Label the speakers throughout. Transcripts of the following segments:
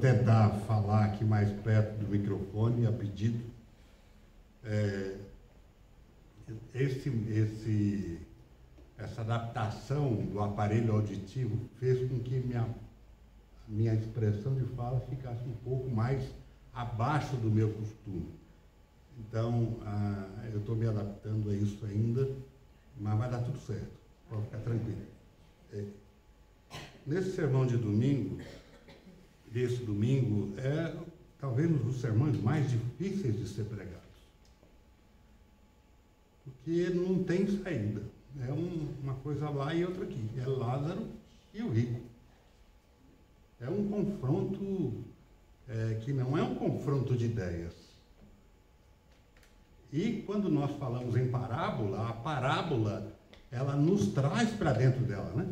Speaker 1: tentar falar aqui mais perto do microfone, a pedido. Essa adaptação do aparelho auditivo fez com que minha expressão de fala ficasse um pouco mais abaixo do meu costume. Então, eu estou me adaptando a isso ainda, mas vai dar tudo certo, pode ficar tranquilo. Nesse sermão de domingo, esse domingo é talvez um dos sermões mais difíceis de ser pregados, porque não tem saída, é uma coisa lá e outra aqui, é Lázaro e o rico. É um confronto que não é um confronto de ideias. E quando nós falamos em parábola, a parábola, ela nos traz para dentro dela, né?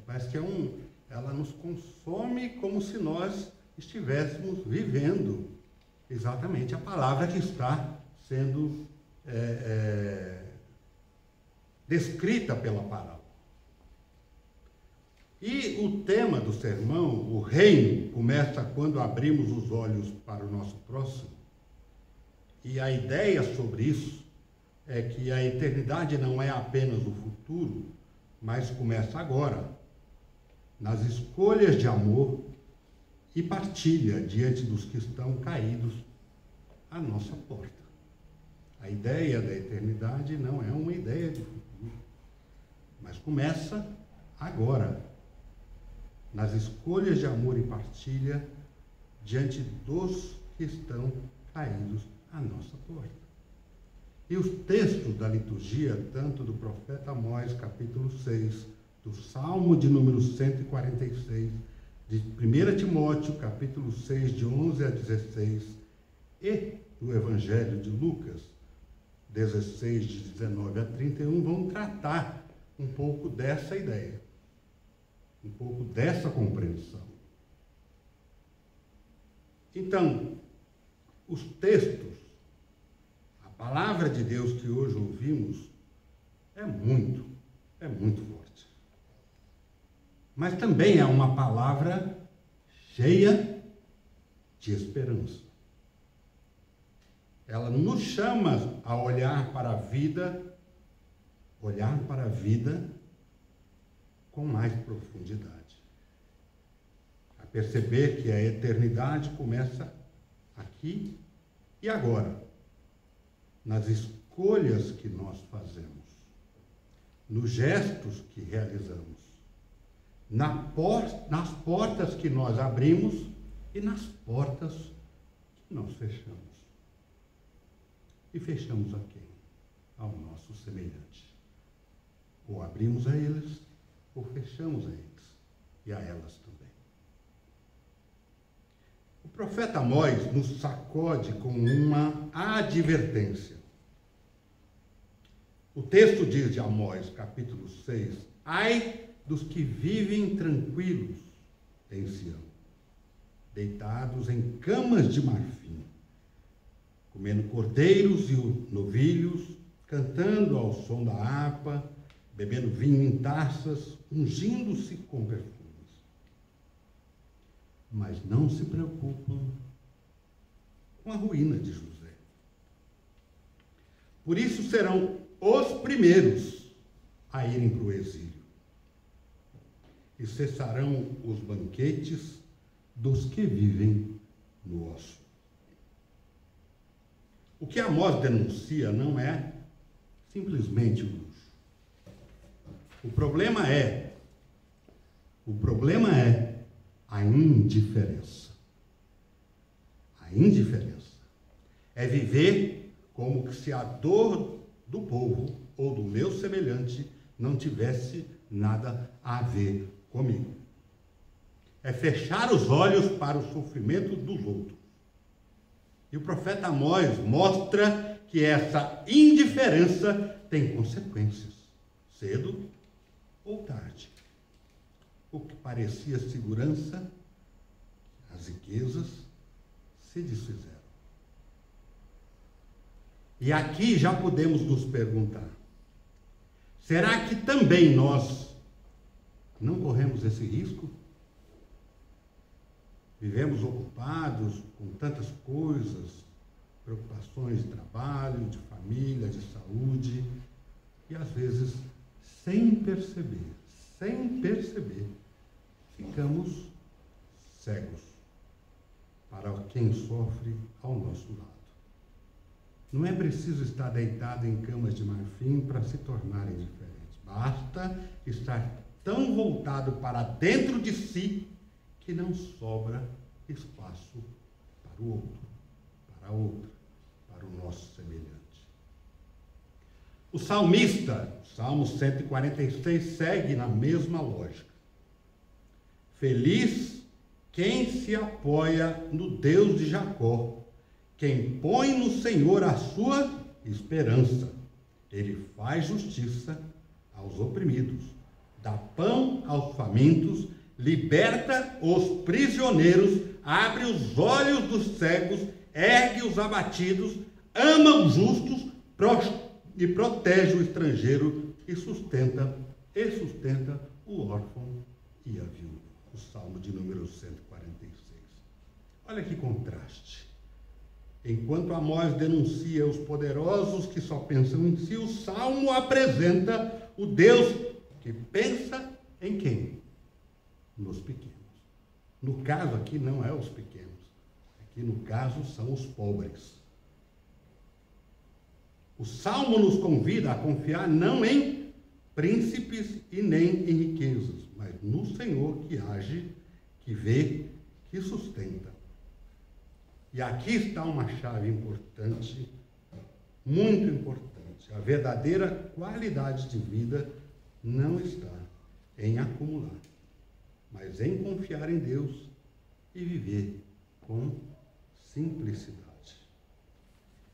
Speaker 1: Parece que ela nos consome como se nós estivéssemos vivendo exatamente a palavra que está sendo descrita pela parábola. E o tema do sermão, o reino, começa quando abrimos os olhos para o nosso próximo. E a ideia sobre isso é que a eternidade não é apenas o futuro, mas começa agora, nas escolhas de amor e partilha diante dos que estão caídos à nossa porta. A ideia da eternidade não é uma ideia de futuro, mas começa agora, nas escolhas de amor e partilha diante dos que estão caídos à nossa porta. E os textos da liturgia, tanto do profeta Amós, capítulo 6, do Salmo de número 146, de 1 Timóteo, capítulo 6, de 11 a 16, e do Evangelho de Lucas, 16, de 19 a 31, vão tratar um pouco dessa ideia, um pouco dessa compreensão. Então, os textos, a palavra de Deus que hoje ouvimos, é muito forte. Mas também é uma palavra cheia de esperança. Ela nos chama a olhar para a vida com mais profundidade. A perceber que a eternidade começa aqui e agora, nas escolhas que nós fazemos, nos gestos que realizamos, nas portas que nós abrimos e nas portas que nós fechamos. E fechamos a quem? Ao nosso semelhante. Ou abrimos a eles, ou fechamos a eles e a elas também. O profeta Amós nos sacode com uma advertência. O texto diz de Amós, capítulo 6, ai dos que vivem tranquilos em Sião, deitados em camas de marfim, comendo cordeiros e novilhos, cantando ao som da harpa, bebendo vinho em taças, ungindo-se com perfumes. Mas não se preocupam com a ruína de José. Por isso serão os primeiros a irem para o exílio. E cessarão os banquetes dos que vivem no ócio. O que Amós denuncia não é simplesmente o luxo. O problema é a indiferença. A indiferença é viver como se a dor do povo ou do meu semelhante não tivesse nada a ver comigo. É fechar os olhos para o sofrimento dos outros. E o profeta Amós mostra que essa indiferença tem consequências, cedo ou tarde. O que parecia segurança, as riquezas se desfizeram. E aqui já podemos nos perguntar, será que também nós não corremos esse risco? Vivemos ocupados com tantas coisas, preocupações de trabalho, de família, de saúde, e às vezes, sem perceber, ficamos cegos para quem sofre ao nosso lado. Não é preciso estar deitado em camas de marfim para se tornarem diferentes. Basta estar tão voltado para dentro de si que não sobra espaço para o outro, para a outra, para o nosso semelhante. O salmista, Salmo 146, segue na mesma lógica. Feliz quem se apoia no Deus de Jacó, quem põe no Senhor a sua esperança. Ele faz justiça aos oprimidos, dá pão aos famintos, liberta os prisioneiros, abre os olhos dos cegos, ergue os abatidos, ama os justos e protege o estrangeiro e sustenta o órfão e a viúva. O Salmo de número 146. Olha que contraste. Enquanto Amós denuncia os poderosos que só pensam em si, o Salmo apresenta o Deus que pensa em quem? Nos pequenos. No caso aqui não é os pequenos. Aqui no caso são os pobres. O Salmo nos convida a confiar não em príncipes e nem em riquezas, mas no Senhor que age, que vê, que sustenta. E aqui está uma chave importante, muito importante. A verdadeira qualidade de vida não está em acumular, mas em confiar em Deus e viver com simplicidade.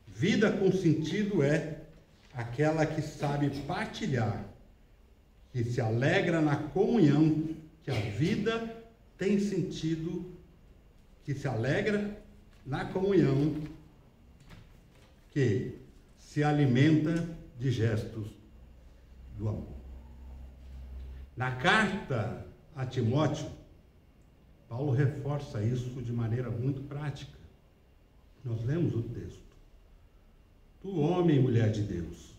Speaker 1: Vida com sentido é aquela que sabe partilhar, que se alegra na comunhão, que a vida tem sentido, que se alegra na comunhão, que se alimenta de gestos do amor. Na carta a Timóteo, Paulo reforça isso de maneira muito prática. Nós lemos o texto. Tu, homem e mulher de Deus,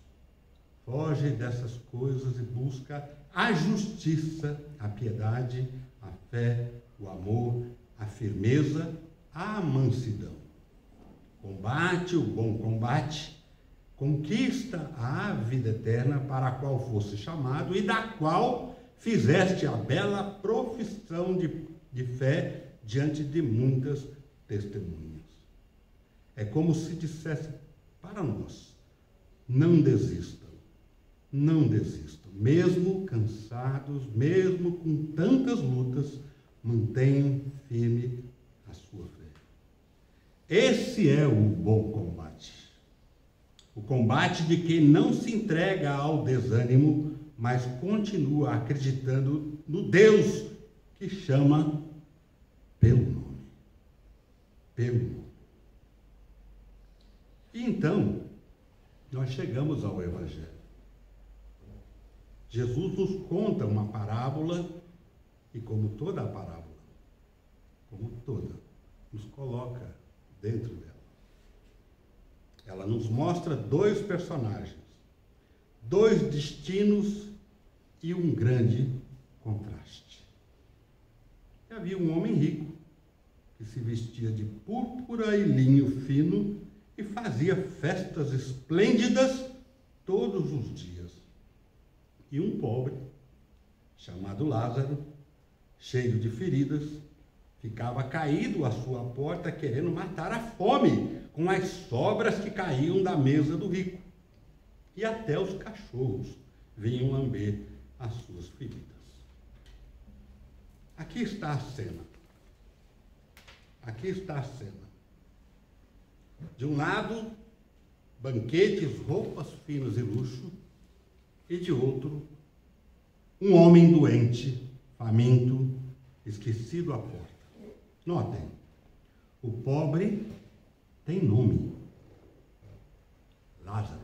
Speaker 1: foge dessas coisas e busca a justiça, a piedade, a fé, o amor, a firmeza, a mansidão. Combate o bom combate, conquista a vida eterna para a qual fosse chamado e da qual fizeste a bela profissão de fé diante de muitas testemunhas. É como se dissesse para nós: não desistam, não desistam. Mesmo cansados, mesmo com tantas lutas, mantenham firme a sua fé. Esse é o bom combate. O combate de quem não se entrega ao desânimo, mas continua acreditando no Deus que chama pelo nome. Pelo nome. E então, nós chegamos ao Evangelho. Jesus nos conta uma parábola e, como toda a parábola, nos coloca dentro dela. Ela nos mostra dois personagens, dois destinos e um grande contraste. E havia um homem rico que se vestia de púrpura e linho fino e fazia festas esplêndidas todos os dias. E um pobre, chamado Lázaro, cheio de feridas, ficava caído à sua porta querendo matar a fome com as sobras que caíam da mesa do rico. E até os cachorros vinham lamber as suas feridas. Aqui está a cena. Aqui está a cena. De um lado, banquetes, roupas finas e luxo, e de outro, um homem doente, faminto, esquecido à porta. Notem, o pobre tem nome, Lázaro,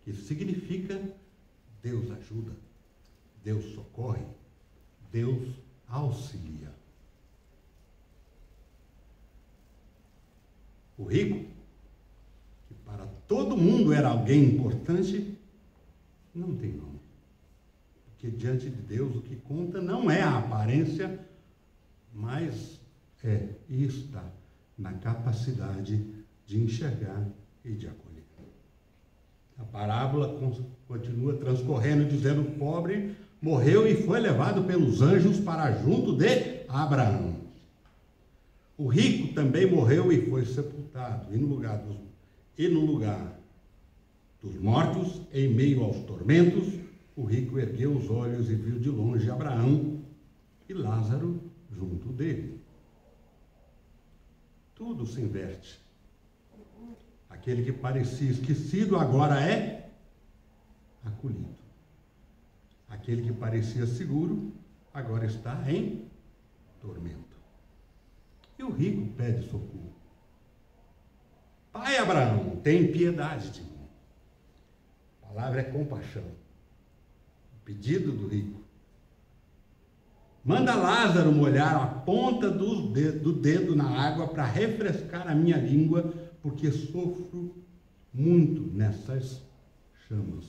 Speaker 1: que significa Deus ajuda, Deus socorre, Deus auxilia. O rico, que para todo mundo era alguém importante, não tem nome. Porque diante de Deus o que conta não é a aparência, mas e está na capacidade de enxergar e de acolher. A parábola continua transcorrendo, dizendo: o pobre morreu e foi levado pelos anjos para junto de Abraão. O rico também morreu e foi sepultado, e no lugar dos mortos, em meio aos tormentos, o rico ergueu os olhos e viu de longe Abraão e Lázaro junto dele. Tudo se inverte. Aquele que parecia esquecido agora é acolhido. Aquele que parecia seguro agora está em tormento. E o rico pede socorro. Pai Abraão, tem piedade de mim. A palavra é compaixão. O pedido do rico. Manda Lázaro molhar a ponta do dedo na água para refrescar a minha língua, porque sofro muito nessas chamas.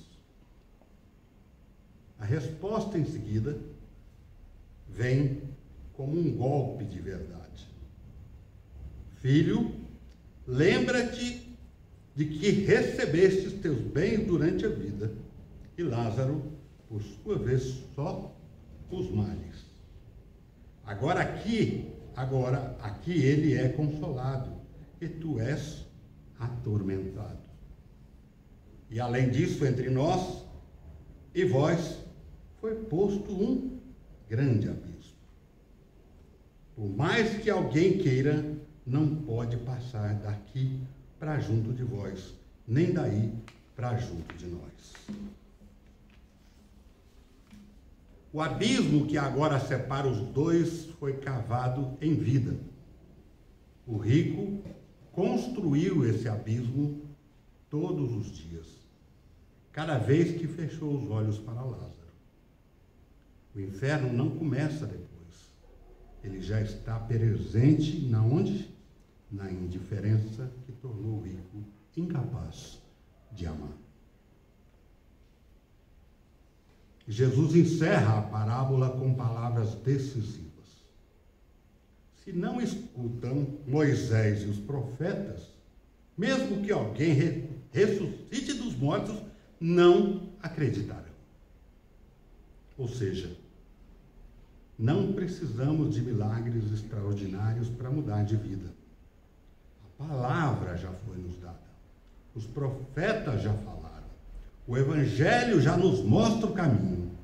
Speaker 1: A resposta em seguida vem como um golpe de verdade. Filho, lembra-te de que recebestes teus bens durante a vida, e Lázaro, por sua vez, só os males. Agora aqui ele é consolado, e tu és atormentado. E além disso, entre nós e vós foi posto um grande abismo. Por mais que alguém queira, não pode passar daqui para junto de vós, nem daí para junto de nós. O abismo que agora separa os dois foi cavado em vida. O rico construiu esse abismo todos os dias, cada vez que fechou os olhos para Lázaro. O inferno não começa depois. Ele já está presente na onde? Na indiferença que tornou o rico incapaz de amar. Jesus encerra a parábola com palavras decisivas. Se não escutam Moisés e os profetas, mesmo que alguém ressuscite dos mortos, não acreditarão. Ou seja, não precisamos de milagres extraordinários para mudar de vida. A palavra já foi nos dada. Os profetas já falaram. O Evangelho já nos mostra o caminho.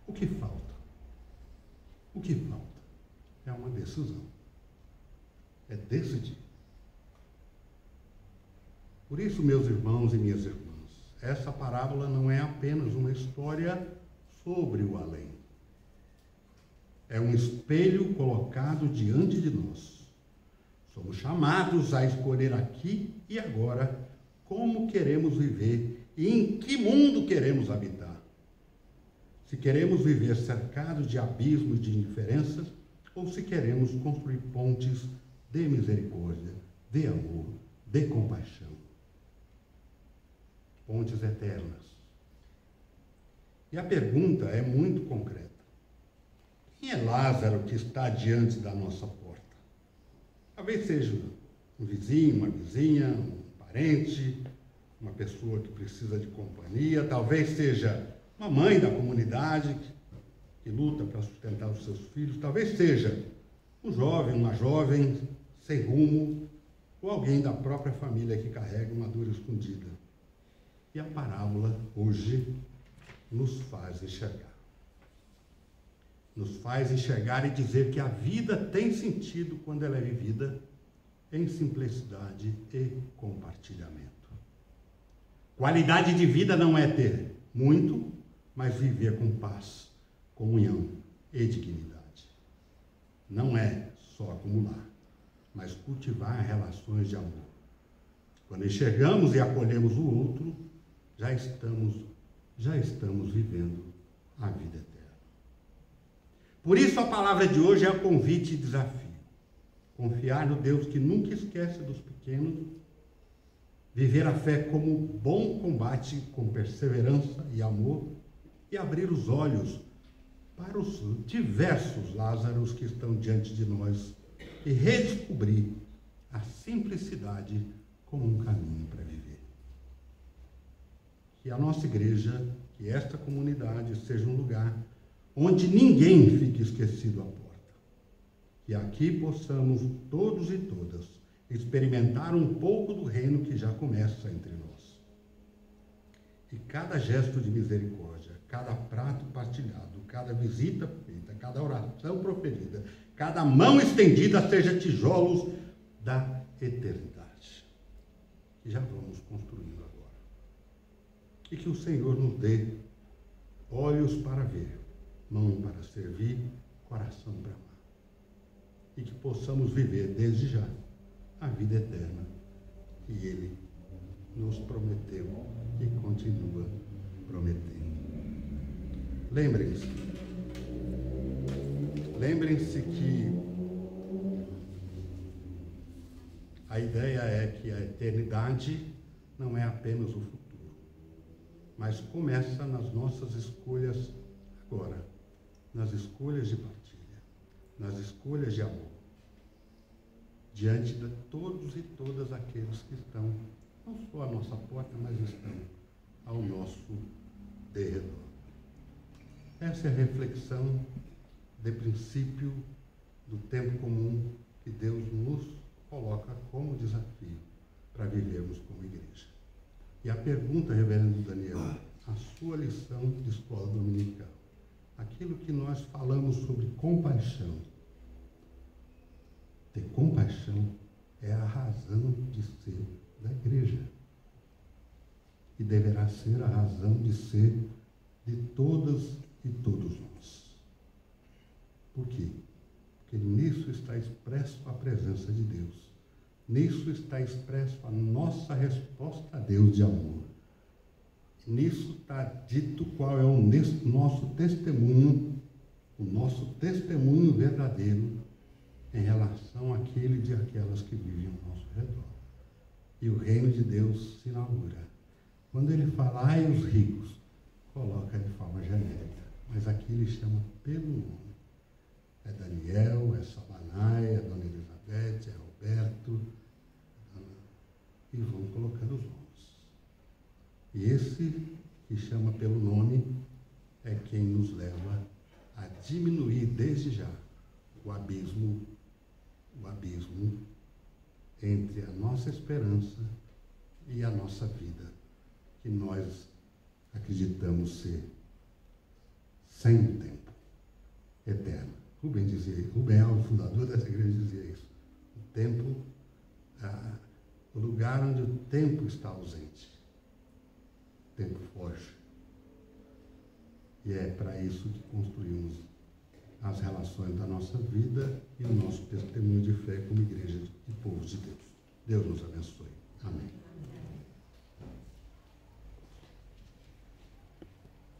Speaker 1: O que falta? O que falta? É uma decisão. É decidir. Por isso, meus irmãos e minhas irmãs, essa parábola não é apenas uma história sobre o além. É um espelho colocado diante de nós. Somos chamados a escolher aqui e agora como queremos viver e em que mundo queremos habitar. Se queremos viver cercados de abismos de indiferenças ou se queremos construir pontes de misericórdia, de amor, de compaixão. Pontes eternas. E a pergunta é muito concreta. Quem é Lázaro que está diante da nossa porta? Talvez seja um vizinho, uma vizinha, um parente, uma pessoa que precisa de companhia, talvez seja uma mãe da comunidade que luta para sustentar os seus filhos, talvez seja um jovem, uma jovem sem rumo, ou alguém da própria família que carrega uma dor escondida. E a parábola hoje nos faz enxergar. Nos faz enxergar e dizer que a vida tem sentido quando ela é vivida em simplicidade e compartilhamento. Qualidade de vida não é ter muito, mas viver com paz, comunhão e dignidade. Não é só acumular, mas cultivar relações de amor. Quando enxergamos e acolhemos o outro, já estamos vivendo a vida eterna. Por isso a palavra de hoje é convite e desafio. confiar no Deus que nunca esquece dos pequenos, viver a fé como bom combate com perseverança e amor e abrir os olhos para os diversos Lázaros que estão diante de nós e redescobrir a simplicidade como um caminho para viver. Que a nossa igreja, que esta comunidade seja um lugar onde ninguém fique esquecido à porta. Que aqui possamos todos e todas experimentar um pouco do reino que já começa entre nós. E cada gesto de misericórdia, cada prato partilhado, cada visita feita, cada oração proferida, cada mão estendida seja tijolos da eternidade. Que já vamos construindo agora. E que o Senhor nos dê olhos para ver, mão para servir, coração para amar. E que possamos viver desde já a vida eterna que Ele nos prometeu e continua prometendo. Lembrem-se que a ideia é que a eternidade não é apenas o futuro, mas começa nas nossas escolhas agora, nas escolhas de partilha, nas escolhas de amor, diante de todos e todas aqueles que estão, não só à nossa porta, mas estão ao nosso derredor. Essa é a reflexão de princípio do tempo comum que Deus nos coloca como desafio para vivermos como igreja. E a pergunta, reverendo Daniel, a sua lição de escola dominical, aquilo que nós falamos sobre compaixão. Ter compaixão é a razão de ser da igreja. E deverá ser a razão de ser de todas e todos nós. Por quê? Porque nisso está expresso a presença de Deus. Nisso está expresso a nossa resposta a Deus de amor. Nisso está dito qual é o nosso testemunho verdadeiro em relação àquele e àquelas que vivem ao nosso redor. E o reino de Deus se inaugura. Quando ele fala, ai os ricos, coloca de forma genérica. Mas aqui ele chama pelo nome. É Daniel, é Sabanai, é Dona Elizabeth, é Roberto, e vão colocando os nomes. E esse que chama pelo nome é quem nos leva a diminuir desde já o abismo entre a nossa esperança e a nossa vida, que nós acreditamos ser sem tempo, eterno. Rubem é o fundador dessa igreja, dizia isso. O tempo, o lugar onde o tempo está ausente. O tempo foge. E é para isso que construímos as relações da nossa vida e o nosso testemunho de fé como igreja e povo de Deus. Deus nos abençoe. Amém.